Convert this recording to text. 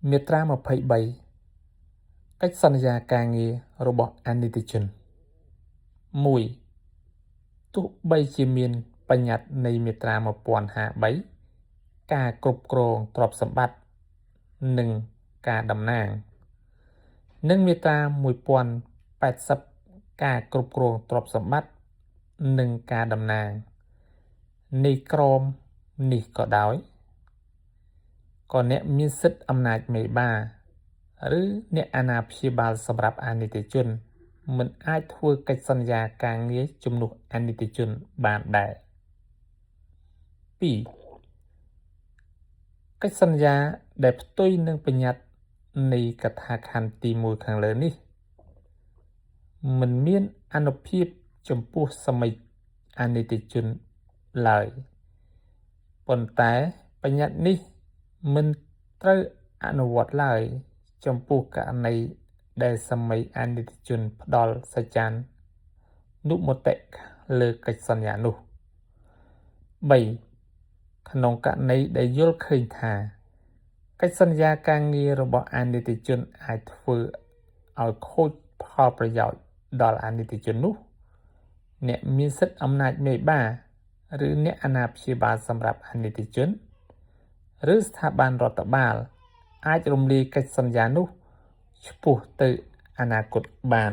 មាត្រា23កិច្ចសន្យាការងាររបស់អាណិកជន 1. ទោះបីជាមានបញ្ញត្តិនៃមាត្រា1053ការគ្រប់គ្រងទ្រព្យសម្បត្តិនិងការតំណាងនិងមាត្រា1080ការគ្រប់គ្រងទ្រព្យសម្បត្តិនិងការតំណាងនៃក្រមនេះក៏ដោយក៏អ្នកមានសិទ្ធិអំណាចមេបាឬអ្នកអាណាព្យាបាលសម្រាប់អាណិកជនមិនអាចធ្វើកិច្ចសន្យាការងារជំនួសអាណិកជនបានដែរ 2. កិច្ចសន្យាដែលផ្ទុយនឹងបញ្ញត្តិនៃកថាខណ្ឌទី1ខាងលើនេះមិនមានអានុភាពចំពោះសមិទ្ធអាណិកជនឡើយប៉ុន្តែបញ្ញត្តិនេះមិនត្រូវអនុវត្តឡើយចំពោះករណីដែលសមិទ្ធអាណិកជនផ្ដល់សច្ចានុមតិលើកិច្ចសន្យានោះ 3. ក្នុងករណីដែលយល់ឃើញថាកិច្ចសន្យាការងាររបស់អាណិកជនអាចធ្វើឲ្យខូចផលប្រយោជន៍ដល់អាណិកជននោះអ្នកមានសិទ្ធិអំណាចមេបាឬអ្នកអាណាព្យាបាលសម្រាប់អាណិកជនឬស្ថាប័នរដ្ឋបាលអាចរំលាយកិច្ចសន្យានោះឆ្ពោះទៅអនាគតបាន